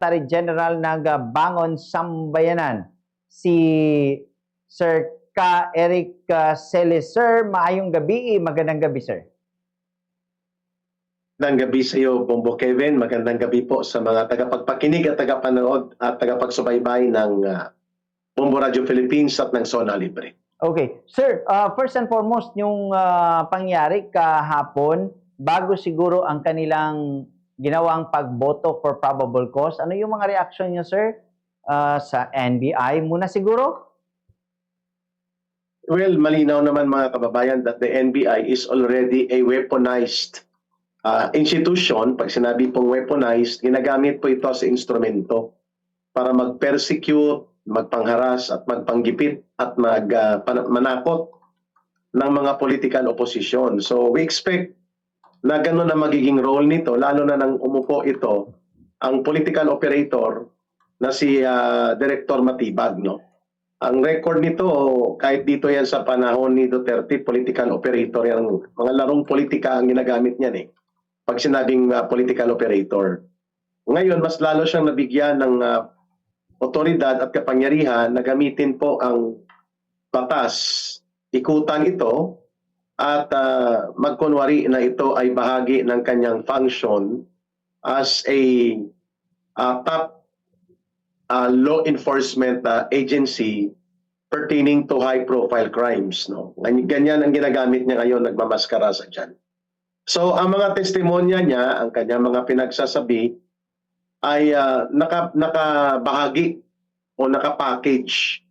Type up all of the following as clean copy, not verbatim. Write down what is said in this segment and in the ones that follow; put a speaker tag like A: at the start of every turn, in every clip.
A: Secretary General ng Bangon Sambayanan, si Sir Ka Eric Celis. Sir, maayong gabi. Magandang gabi, sir.
B: Magandang gabi sa iyo, Bombo Kevin. Magandang gabi po sa mga tagapagpakinig at tagapanood at tagapagsubaybay ng Bombo Radio Philippines at ng Zona Libre.
A: Okay. Sir, first and foremost, yung pangyari kahapon, bago siguro ang kanilang ginawang pagboto for probable cause, ano yung mga reaksyon niyo, sir, sa NBI muna siguro?
B: Well, malinaw naman mga kababayan that the NBI is already a weaponized institution. Pag sinabi pong weaponized, ginagamit po ito sa instrumento para mag-persecute, magpangharas at magpanggipit at manakot ng mga political opposition. So we expect na gano'n na magiging role nito, lalo na nang umupo ito ang political operator na si Director Matibag. No? Ang record nito, kahit dito yan sa panahon ni Duterte, political operator, yan, mga larong politika ang ginagamit niyan pag sinabing political operator. Ngayon, mas lalo siyang nabigyan ng otoridad at kapangyarihan na gamitin po ang batas, ikutan ito, at magkunwari na ito ay bahagi ng kanyang function as a top law enforcement agency pertaining to high-profile crimes. No? Ganyan ang ginagamit niya ngayon, nagmamaskara sa dyan. So, ang mga testimonya niya, ang kanyang mga pinagsasabi, ay nakabahagi o nakapackage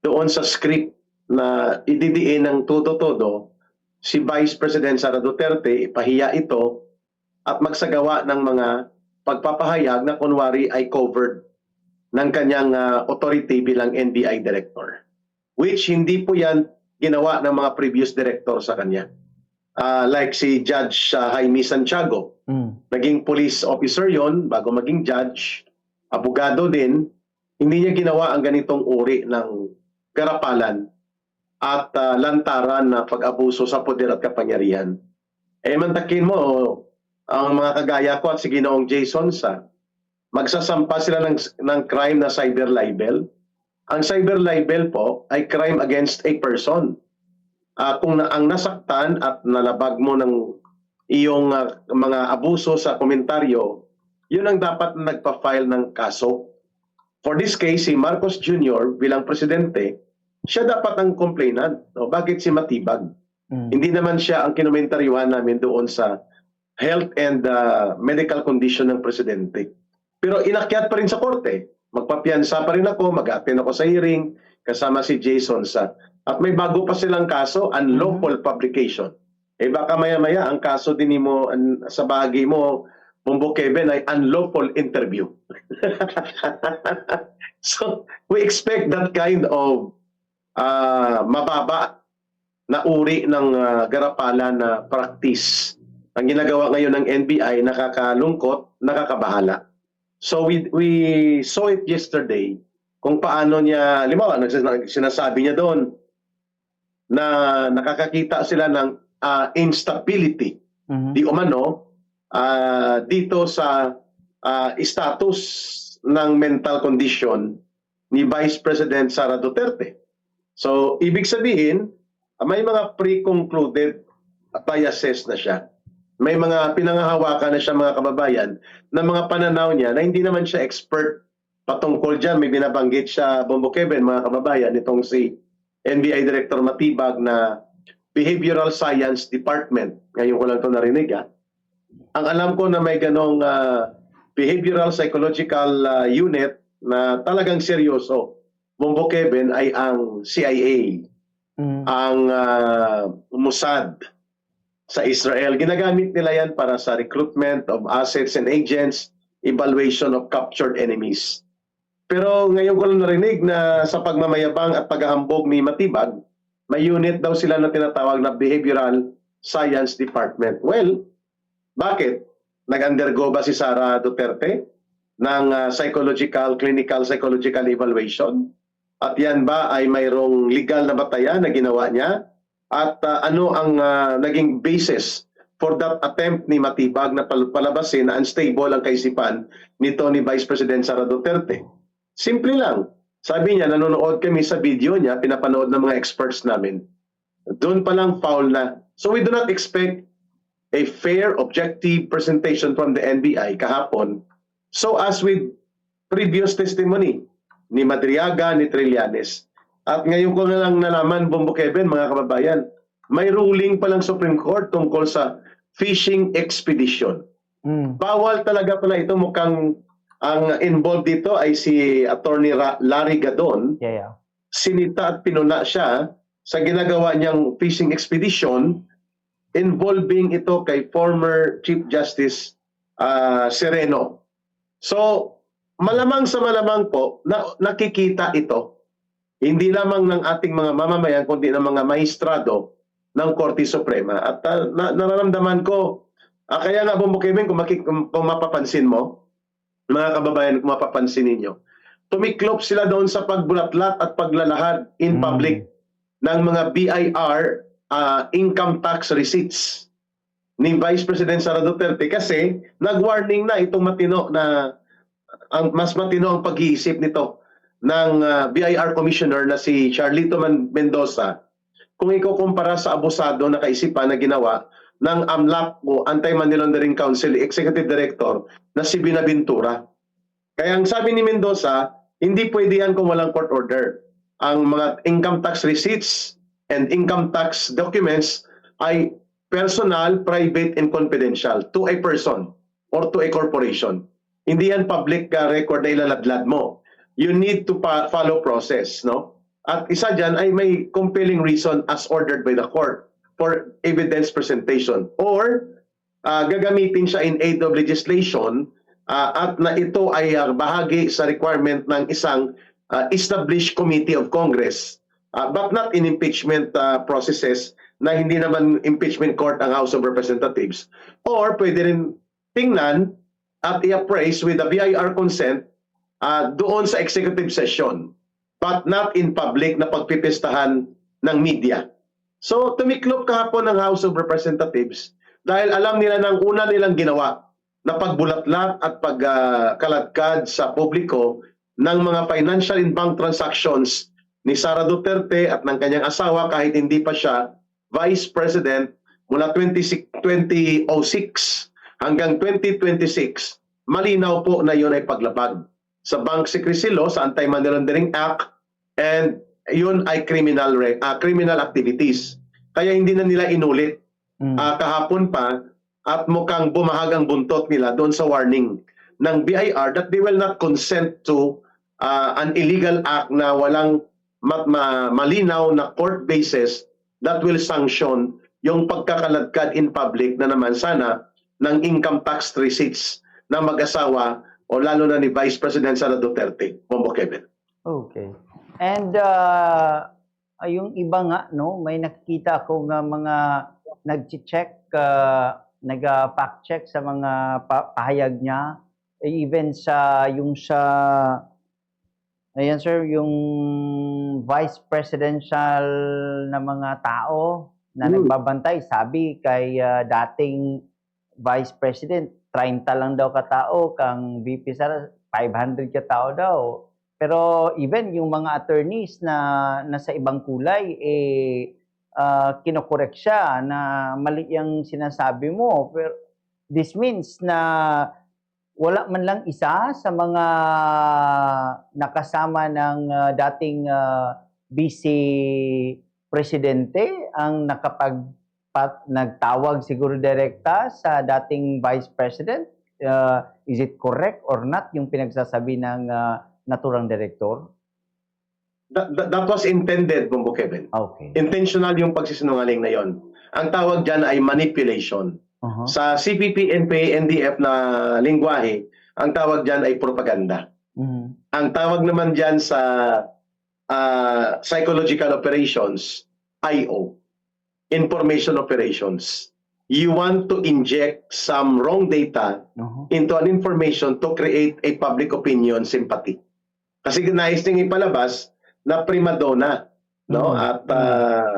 B: doon sa script na ididiin ng todo-todo si Vice President Sara Duterte, ipahiya ito at magsagawa ng mga pagpapahayag na kunwari ay covered ng kanyang authority bilang NBI Director. Which hindi po yan ginawa ng mga previous director sa kanya. Like si Judge Jaime Santiago. Naging police officer yon bago maging judge, abogado din. Hindi niya ginawa ang ganitong uri ng karapalan at lantaran na pag-abuso sa poder at kapangyarihan. Mantakin mo, ang mga kagaya ko at si Ginoong Jason sa magsasampa sila ng crime na cyber libel. Ang cyber libel po ay crime against a person. Kung ang nasaktan at nalabag mo ng iyong mga abuso sa komentaryo, yun ang dapat na nagpa-file ng kaso. For this case, si Marcos Jr. bilang presidente, siya dapat ang complainant. No? Bakit si Matibag? Hindi naman siya ang kinomentaryohan namin doon sa health and medical condition ng presidente. Pero inakyat pa rin sa korte. Magpapiansa pa rin ako, mag-attend ako sa hearing, kasama si Jason sa... At may bago pa silang kaso, unlawful publication. Baka maya-maya, ang kaso din mo sa bahagi mo, Bombo Kevin, ay unlawful interview. So, we expect that kind of mababa na uri ng garapalan na practice. Ang ginagawa ngayon ng NBI, nakakalungkot, nakakabahala. So, we saw it yesterday kung paano niya, limawa, sinasabi niya doon, na nakakakita sila ng instability di umano dito sa status ng mental condition ni Vice President Sara Duterte. So, ibig sabihin, may mga pre-concluded biases na siya. May mga pinangahawakan na siya mga kababayan na mga pananaw niya na hindi naman siya expert patungkol dyan. May binabanggit siya, Bombo Kevin, mga kababayan, itong si NBI Director Matibag na Behavioral Science Department. Ngayon ko lang ito narinig. Ang alam ko na may ganong Behavioral Psychological Unit na talagang seryoso, Bombo Kevin, ay ang CIA, ang Mossad sa Israel. Ginagamit nila yan para sa recruitment of assets and agents, evaluation of captured enemies. Pero ngayon ko lang narinig na sa pagmamayabang at paghahambog ni Matibag, may unit daw sila na tinatawag na Behavioral Science Department. Well, bakit? Nag-undergo ba si Sara Duterte ng clinical psychological evaluation? At yan ba ay mayroong legal na batayan na ginawa niya? At ano ang naging basis for that attempt ni Matibag na palabasin na unstable ang kaisipan nito ni Vice President Sara Duterte. Simple lang. Sabi niya, nanonood kami sa video niya, pinapanood ng mga experts namin. Doon pa lang foul na. So we do not expect a fair, objective presentation from the NBI kahapon. So as with previous testimony ni Madriaga, ni Trillanes. At ngayon ko na lang nalaman, Bombo Kevin, mga kababayan, may ruling pa lang Supreme Court tungkol sa fishing expedition. Bawal talaga pala ito. Mukhang ang involved dito ay si Attorney Larry Gadon.
A: Yeah.
B: Sinita at pinuna siya sa ginagawa niyang fishing expedition involving ito kay former Chief Justice Sereno. So, malamang sa malamang po na nakikita ito hindi lamang ng ating mga mamamayan kundi ng mga maestrado ng Korte Suprema. At nararamdaman ko, kaya nga Bombo Kevin, kung mapapansin mo, mga kababayan, kung mapapansin ninyo, tumiklop sila doon sa pagbulatlat at paglalahad in public ng mga BIR income tax receipts ni Vice President Sara Duterte kasi nag-warning na itong matino na mas matino ang pag-iisip nito ng BIR Commissioner na si Charlito Mendoza kung ikukumpara sa abusado na kaisipan na ginawa ng AMLAC o Anti-Money Laundering Council Executive Director na si Binaventura. Kaya ang sabi ni Mendoza, hindi pwede yan kung walang court order. Ang mga income tax receipts and income tax documents ay personal, private, and confidential to a person or to a corporation. Hindi yan public record na ilaladlad mo. You need to follow process, no? At isa dyan ay may compelling reason as ordered by the court for evidence presentation or gagamitin siya in aid of legislation at na ito ay bahagi sa requirement ng isang established committee of Congress but not in impeachment processes na hindi naman impeachment court ang House of Representatives or pwede rin tingnan at i-appraise with the BIR consent doon sa executive session but not in public na pagpipistahan ng media. So tumiklop kahapon ng House of Representatives dahil alam nila ng una nilang ginawa na pagbulatlat at pagkaladkad sa publiko ng mga financial and bank transactions ni Sara Duterte at ng kanyang asawa kahit hindi pa siya Vice President mula 2006 hanggang 2026. Malinaw po na yun ay paglabag sa bank secrecy law, sa Anti-Money Laundering Act, and yun ay criminal activities. Kaya hindi na nila inulit kahapon pa at mukhang bumahag ang buntot nila doon sa warning ng BIR that they will not consent to an illegal act na walang malinaw na court basis that will sanction yung pagkakaladkad in public na naman sana ng income tax receipts ng mag-asawa o lalo na ni Vice President Sara Duterte. Bombo Kevin.
A: Okay. And yung iba nga, no, may nakikita ako nga mga nag-check, nag-fact check sa mga pahayag niya, even sa ayan sir, yung vice presidential na mga tao na nagbabantay, sabi kay dating vice president, 30 lang daw katao, kang VP Sara, 500 katao daw. Pero even yung mga attorneys na nasa ibang kulay, kinokorek siya na mali yung sinasabi mo. Pero this means na wala man lang isa sa mga nakasama ng dating vice presidente ang nagtawag siguro direkta sa dating vice president. Is it correct or not yung pinagsasabi ng naturang director?
B: That was intended, Bombo Kevin.
A: Okay.
B: Intentional yung pagsisinungaling na yon. Ang tawag dyan ay manipulation. Sa CPP, NPA, NDF na lingwahe, ang tawag dyan ay propaganda. Ang tawag naman dyan sa psychological operations, IO, information operations. You want to inject some wrong data into an information to create a public opinion sympathy. Kasi nais niyang ipalabas na primadona, no? At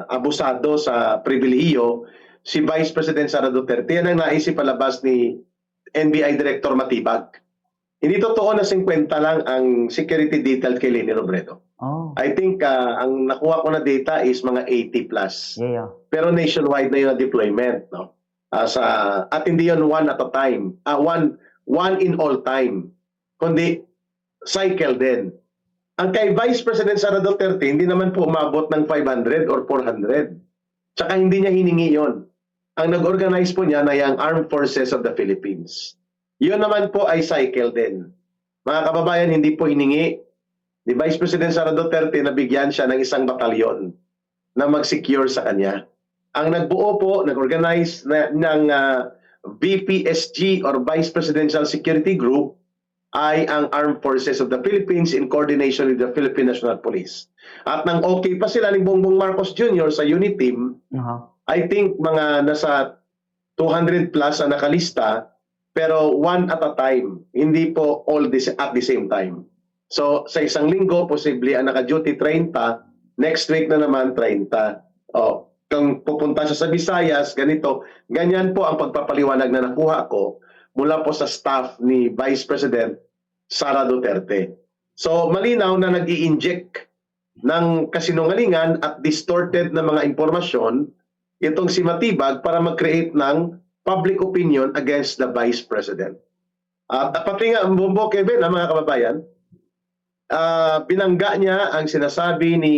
B: abusado sa pribilehiyo si Vice President Sara Duterte. Yan ang naisip palabas ni NBI Director Matibag. Hindi totoo na 50 lang ang security detail kay Leni Robredo.
A: Oh.
B: I think ang nakuha ko na data is mga 80 plus.
A: Yeah.
B: Pero nationwide na yung deployment, no? At hindi yun one at a time. One in all time. Kundi cycle din. Ang kay Vice President Sara Duterte, hindi naman po umabot ng 500 or 400. Tsaka hindi niya hiningi yon. Ang nag-organize po niya na yung Armed Forces of the Philippines. Yun naman po ay cycle din. Mga kababayan, hindi po hiningi ni Vice President Sara Duterte na bigyan siya ng isang batalyon na mag-secure sa kanya. Ang nagbuo po, nag-organize ng VPSG or Vice Presidential Security Group ay ang Armed Forces of the Philippines in coordination with the Philippine National Police. At nang okay pa sila ni Bongbong Marcos Jr. sa unit team, I think mga nasa 200 plus na nakalista, pero one at a time, hindi po all at the same time. So sa isang linggo, posible ang naka-duty 30, next week na naman 30. Kung pupunta siya sa Visayas, ganito. Ganyan po ang pagpapaliwanag na nakuha ko mula po sa staff ni Vice President Sara Duterte. So malinaw na nag-i-inject ng kasinungalingan at distorted na mga impormasyon itong si Matibag para mag-create ng public opinion against the Vice President. Pati nga, Bumbo Kevin, mga kababayan, binangga niya ang sinasabi ni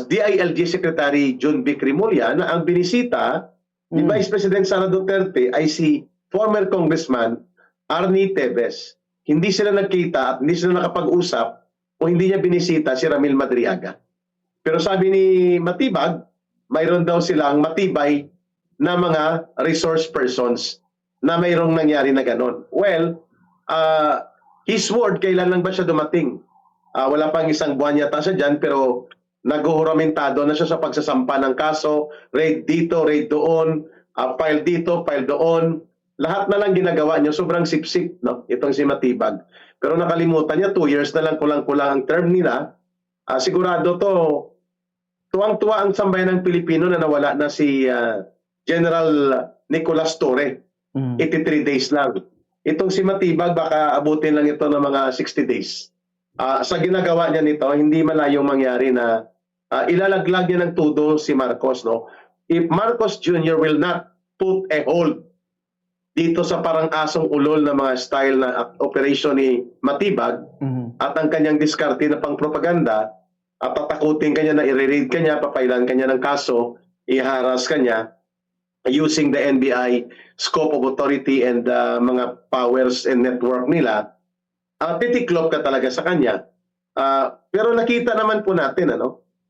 B: DILG Secretary John B. Crimolia na ang binisita ni Vice President Sara Duterte ay si former Congressman Arnie Tevez. Hindi sila nagkita at hindi sila nakapag-usap o hindi niya binisita si Ramil Madriaga. Pero sabi ni Matibag, mayroon daw silang matibay na mga resource persons na mayroong nangyari na ganon. Well, his word, kailan lang ba siya dumating? Wala pang isang buwan yata siya dyan, pero nag-uhuramentado na siya sa pagsasampa ng kaso, raid dito, raid doon, file dito, file doon. Lahat na lang ginagawa niya, sobrang sipsip, no? Itong si Matibag. Pero nakalimutan niya, 2 years na lang kulang-kulang ang term nila. Sigurado to, tuwang-tuwa ang sambayan ng Pilipino na nawala na si General Nicolas Torre. 83 days lang. Itong si Matibag, baka abutin lang ito ng mga 60 days. Sa ginagawa niya nito, hindi malayong mangyari na ilalaglag niya ng tudo si Marcos. No? If Marcos Jr. will not put a hold dito sa parang asong ulol na mga style na operation ni Matibag at ang kanyang diskarte na pang propaganda at tatakutin kanya na i-read kanya, papailan kanya ng kaso, iharas kanya using the NBI scope of authority and mga powers and network nila, titiklop ka talaga sa kanya. Pero nakita naman po natin,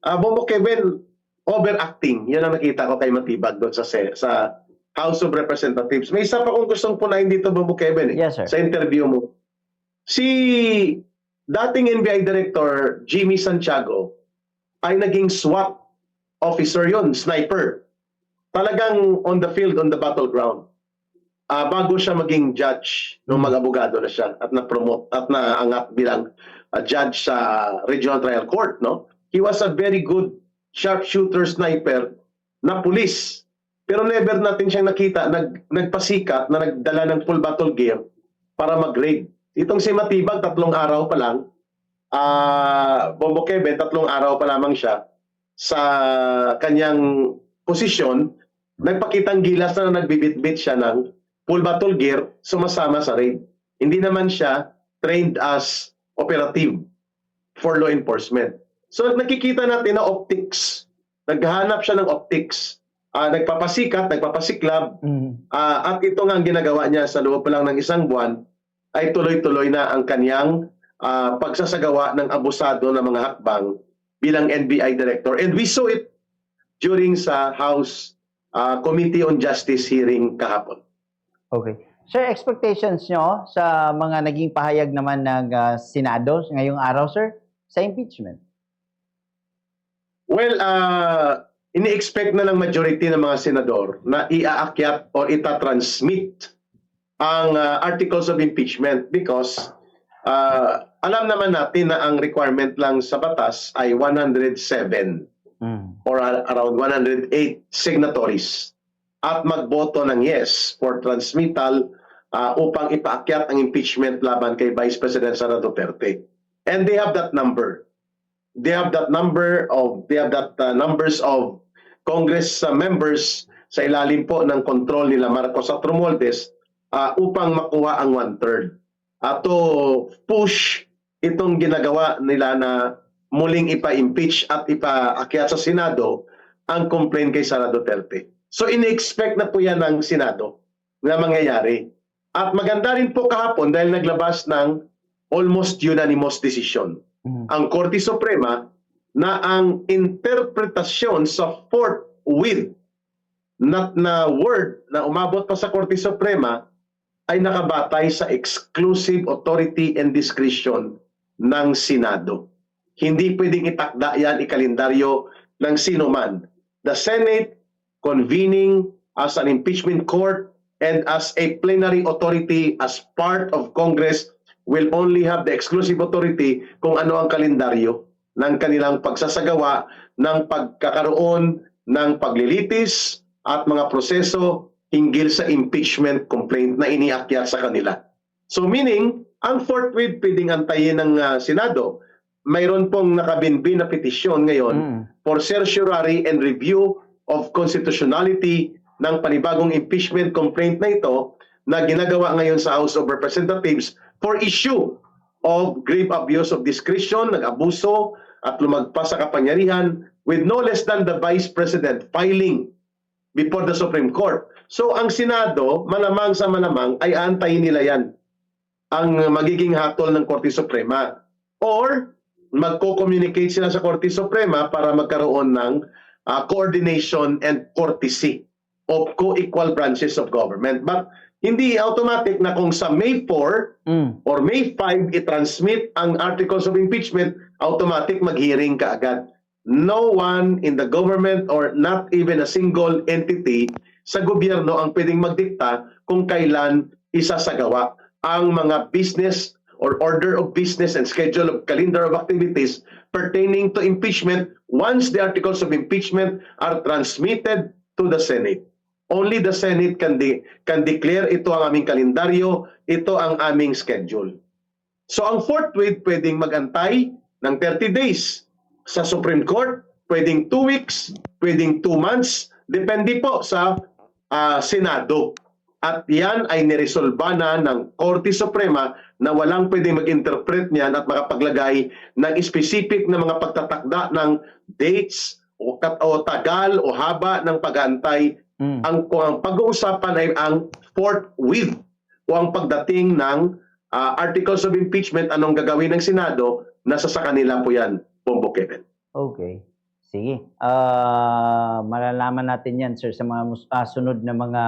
B: Bongbong Kevin, overacting. Yan ang nakita ko kay Matibag doon sa House of Representatives. May isa pa kong gustong punahin dito, Bongbong Kevin,
A: Yes, sir.
B: sa interview mo. Si dating NBI Director Jimmy Santiago ay naging SWAT officer yon, sniper. Talagang on the field, on the battleground. Bago siya maging judge, nung mag-abogado na siya at na-promote at naangat bilang judge sa Regional Trial Court, no? He was a very good sharpshooter sniper na pulis. Pero never natin siyang nakita nagpasikat na nagdala ng full battle gear para mag-raid. Itong si Matibag, 3 araw pa lang, Bongbong Kevin, 3 araw pa lamang siya sa kanyang posisyon, nagpakitang gilas na nagbibit-bit siya ng full battle gear, sumasama sa raid. Hindi naman siya trained as operative for law enforcement. So nakikita natin na optics. Naghahanap siya ng optics. Nagpapasikat, nagpapasiklab. At ito nga ang ginagawa niya sa loob pa lang ng 1 buwan, ay tuloy-tuloy na ang kanyang pagsasagawa ng abusado ng mga hakbang bilang NBI Director. And we saw it during sa House Committee on Justice hearing kahapon.
A: Okay. Sir, expectations nyo sa mga naging pahayag naman ng Senado ngayong araw, sir, sa impeachment?
B: Well, ini-expect na ng majority ng mga senador na iaakyat o itatransmit ang articles of impeachment because alam naman natin na ang requirement lang sa batas ay 107 or around 108 signatories. at magboto ng yes for transmittal upang ipaakyat ang impeachment laban kay Vice President Sara Duterte. And they have that number. They have that numbers of Congress members sa ilalim po ng control nila Marcos at Romualdez upang makuha ang 1/3. To push itong ginagawa nila na muling ipa-impeach at ipaakyat sa Senado ang complaint kay Sara Duterte. So in-expect na po yan ng Senado na mangyayari. At maganda rin po kahapon dahil naglabas ng almost unanimous decision ang Korte Suprema na ang interpretasyon sa forthwith na word na umabot pa sa Korte Suprema ay nakabatay sa exclusive authority and discretion ng Senado. Hindi pwedeng itakda yan, ikalendaryo ng sino man. The Senate convening as an impeachment court and as a plenary authority as part of Congress will only have the exclusive authority kung ano ang kalendaryo ng kanilang pagsasagawa ng pagkakaroon ng paglilitis at mga proseso hinggil sa impeachment complaint na iniakyat sa kanila. So meaning, ang forthwith pwedeng antayin ng Senado. Mayroon pong nakabinbin na petisyon ngayon for certiorari and review of constitutionality ng panibagong impeachment complaint na ito na ginagawa ngayon sa House of Representatives for issue of grave abuse of discretion, nag-abuso at lumagpas sa kapangyarihan with no less than the Vice President filing before the Supreme Court. So ang Senado, malamang sa malamang ay aantayin nila yan ang magiging hatol ng Korte Suprema. Or magko-communicate sila sa Korte Suprema para magkaroon ng coordination and courtesy of co-equal branches of government. But hindi automatic na kung sa May 4 or May 5 i-transmit ang articles of impeachment, automatic mag-hearing ka agad. No one in the government or not even a single entity sa gobyerno ang pwedeng magdikta kung kailan isasagawa ang mga business or order of business and schedule of calendar of activities pertaining to impeachment once the articles of impeachment are transmitted to the Senate. Only the Senate can declare ito ang aming kalendaryo, ito ang aming schedule. So ang forthwith pwedeng magantay ng 30 days. Sa Supreme Court, pwedeng 2 weeks, pwedeng 2 months, depende po sa Senado. At yan ay niresolba na ng Korte Suprema na walang pwedeng mag-interpret niyan at makapaglagay ng specific na mga pagtatakda ng dates o tagal o haba ng pag-aantay. Ang pag-uusapan ay ang forthwith o ang pagdating ng articles of impeachment, anong gagawin ng Senado, nasa sa kanila po yan, Bombo Kevin.
A: Okay. Sige. Malalaman natin yan, sir, sa mga sunod na mga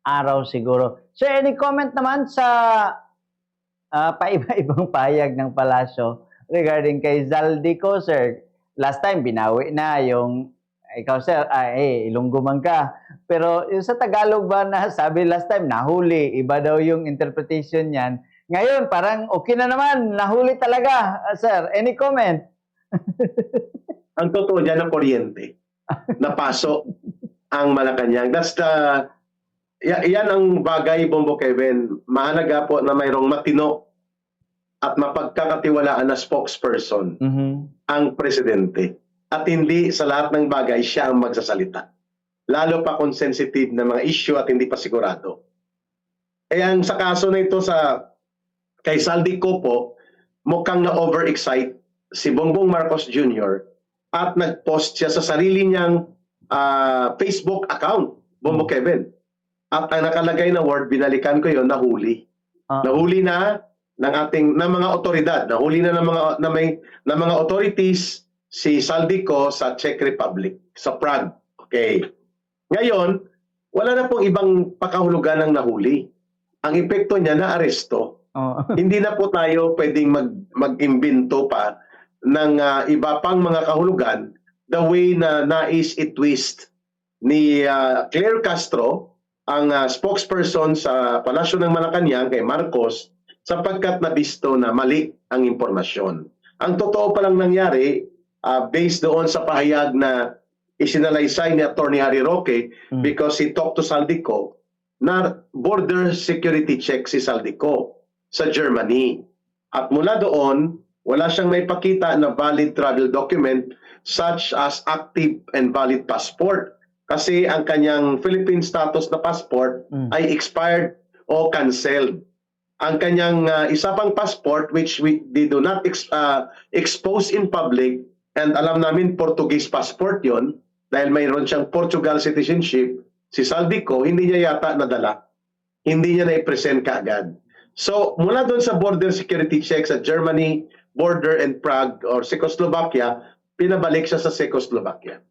A: araw siguro. Sir, any comment naman sa paiba-ibang pahayag ng palasyo regarding kay Zaldico, sir? Last time, binawi na yung ikaw, sir, Ilonggo man ka. Pero yung sa Tagalog ba na sabi last time, nahuli. Iba daw yung interpretation niyan. Ngayon, parang okay na naman. Nahuli talaga. Sir, any comment?
B: Ang totoo dyan ng kuryente. Napasok ang Malacanang. Yan ang bagay, Bombo Kevin. Mahalaga po na mayroong matino at mapagkakatiwalaan na spokesperson ang presidente. At hindi sa lahat ng bagay siya ang magsasalita. Lalo pa kung sensitive na mga issue at hindi pa sigurado. Ang sa kaso na ito kay Zaldico po, mukhang na-overexcite si Bongbong Marcos Jr. at nag-post siya sa sarili niyang Facebook account, Bombo Kevin. At ang nakalagay na word, binalikan ko yon, nahuli. Nahuli na ng mga otoridad, nahuli na ng mga authorities si Zaldico sa Czech Republic, sa Prague. Okay. Ngayon, wala na pong ibang pakahulugan ng nahuli. Ang epekto niya na aresto. Hindi na po tayo pwedeng mag-imbento pa ng iba pang mga kahulugan the way na nais i-twist ni Claire Castro, ang spokesperson sa Palasyo ng Malacanang kay Marcos, sapagkat nabisto na mali ang impormasyon. Ang totoo palang nangyari, based doon sa pahayag na isinalaysay ni Atty. Harry Roque because he talked to Saldico na border security check si Saldico sa Germany. At mula doon, wala siyang maipakita na valid travel document such as active and valid passport. Kasi ang kanyang Philippine status na passport ay expired o canceled. Ang kanyang isa pang passport which they do not expose in public, and alam namin Portuguese passport yon dahil mayroon siyang Portugal citizenship, si Saldico hindi niya yata nadala. Hindi niya na-present kaagad. So mula doon sa border security check sa Germany, border and Prague or Czechoslovakia, pinabalik siya sa Czechoslovakia.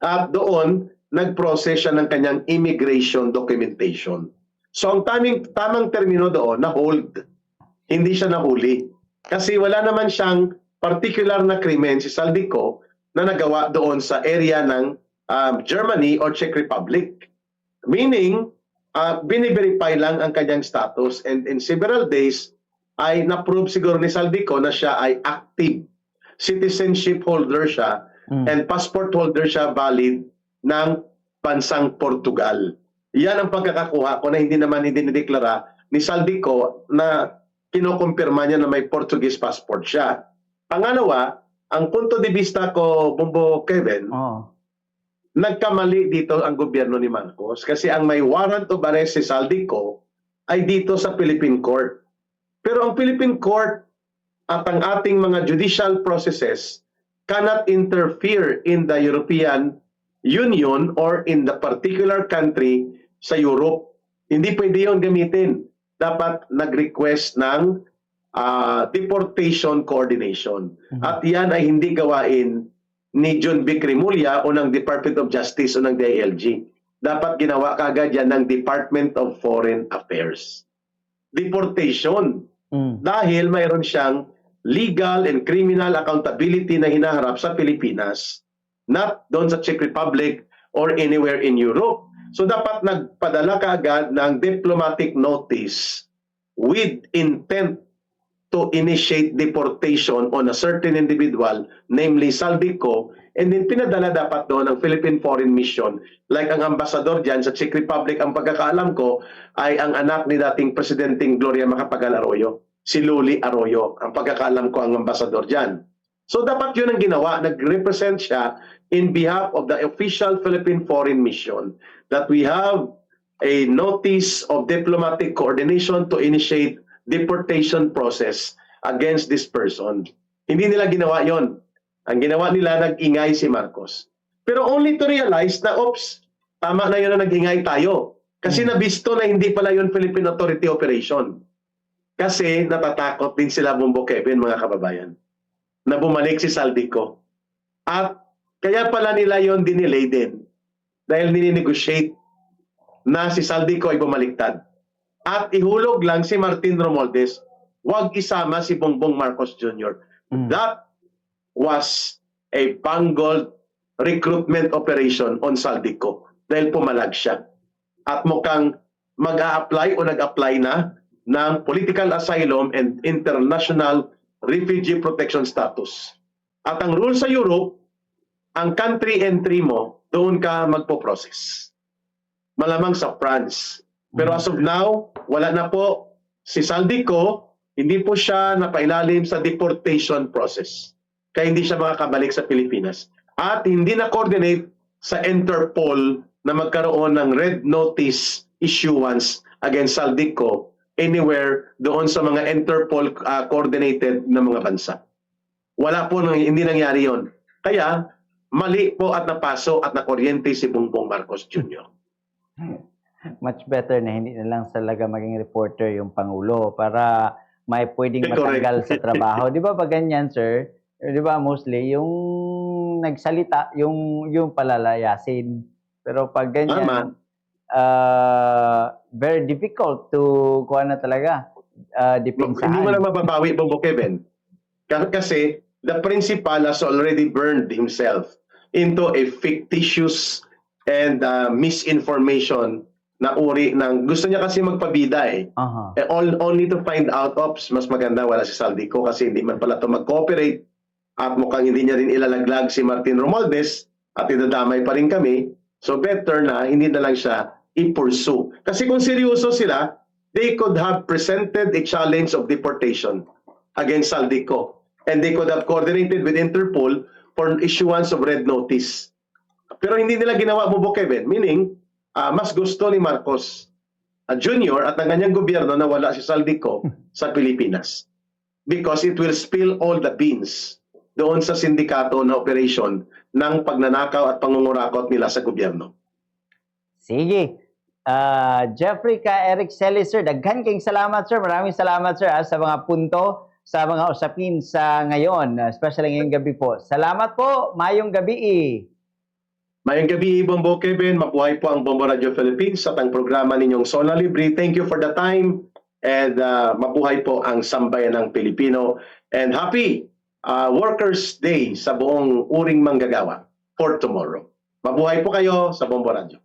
B: At doon, nag-process siya ng kanyang immigration documentation. So ang tamang termino doon, na-hold. Hindi siya nahuli. Kasi wala naman siyang particular na krimen si Saldico na nagawa doon sa area ng Germany or Czech Republic. Meaning, biniverify lang ang kanyang status, and in several days ay na-prove siguro ni Saldico na siya ay active. Citizenship holder siya and passport holder siya valid ng bansang Portugal. Yan ang pagkakakuha ko na hindi dinideklara ni Saldico na kinukumpirma niya na may Portuguese passport siya. Pangalawa, ang punto de vista ko, Bumbo Kevin, nagkamali dito ang gobyerno ni Marcos kasi ang may warrant of arrest si Saldico ay dito sa Philippine Court. Pero ang Philippine Court at ang ating mga judicial processes cannot interfere in the European Union or in the particular country sa Europe. Hindi pwede yun gamitin. Dapat nag-request ng deportation coordination. At yan ay hindi gawain ni John B. Cremulya o ng Department of Justice o ng DILG. Dapat ginawa kagad yan ng Department of Foreign Affairs. Deportation. Dahil mayroon siyang legal and criminal accountability na hinaharap sa Pilipinas, not doon sa Czech Republic or anywhere in Europe. So dapat nagpadala kaagad ng diplomatic notice with intent to initiate deportation on a certain individual, namely Saldico, and then pinadala dapat doon ang Philippine Foreign Mission. Like ang ambassador dyan sa Czech Republic, ang pagkakaalam ko, ay ang anak ni dating Presidenteng Gloria Macapagal Arroyo, si Luli Arroyo. Ang pagkakaalam ko ang ambassador dyan. So dapat yun ang ginawa. Nag-represent siya in behalf of the official Philippine Foreign Mission that we have a notice of diplomatic coordination to initiate deportation process against this person. Hindi nila ginawa yon. Ang ginawa nila, nag-ingay si Marcos. Pero only to realize na, oops, tama na yun na nag-ingay tayo. Kasi nabisto na hindi pala yun Philippine Authority operation. Kasi natatakot din sila, Bumbo Kevin, mga kababayan, na bumalik si Saldico. At kaya pala nila yon dinelay din. Dahil nininegotiate na si Saldico ay bumaliktad. At ihulog lang si Martin Romualdez, wag isama si Bongbong Marcos Jr. That was a bungled recruitment operation on Saldico dahil pumalag siya. At mukhang mag-a-apply o nag-apply na ng political asylum and international refugee protection status. At ang rule sa Europe, ang country entry mo, doon ka magpo-process. Malamang sa France. Pero as of now, wala na po si Saldico, hindi po siya napailalim sa deportation process. Kaya hindi siya makakabalik sa Pilipinas. At hindi na-coordinate sa Interpol na magkaroon ng red notice issuance against Saldico anywhere doon sa mga Interpol coordinated na mga bansa. Wala po, hindi nangyari yon. Kaya, mali po at napaso at nakuryente si Bongbong Marcos Jr.
A: Much better na hindi na lang talaga maging reporter yung Pangulo para may pwedeng matanggal sa trabaho. Di ba pag ganyan, sir? Di ba mostly yung nagsalita, yung palalayasin. Pero pag ganyan, very difficult to kuha na talaga. Dipinsahan.
B: Hindi mo na mababawi, Bongo Kevin. Kasi the principal has already burned himself into a fictitious and misinformation na uri ng gusto niya kasi magpabida eh. Only to find out, ops, mas maganda wala si Saldico kasi hindi man pala ito mag-cooperate at mukhang hindi niya rin ilalaglag si Martin Romualdez at idadamay pa rin kami. So better na hindi na lang siya i-pursue. Kasi kung seryoso sila, they could have presented a challenge of deportation against Saldico. And they could have coordinated with Interpol for issuance of red notice. Pero hindi nila ginawa, Bobo Kevin. Meaning, mas gusto ni Marcos Jr. at ng kanyang gobyerno na wala si Saldico sa Pilipinas. Because it will spill all the beans doon sa sindikato na operation ng pagnanakaw at pangungurakot nila sa gobyerno.
A: Sige. Jeffrey ka Eric Celis, sir. Daghan kayong salamat, sir. Maraming salamat, sir, sa mga punto, sa mga usapin sa ngayon, especially ngayong gabi po. Salamat po. Mayong gabi.
B: Mayang gabi, Bombo Kevin. Mabuhay po ang Bombo Radio Philippines at ang programa ninyong Zona Libre. Thank you for the time and mabuhay po ang sambayan ng Pilipino. And happy Workers' Day sa buong uring manggagawa for tomorrow. Mabuhay po kayo sa Bombo Radio.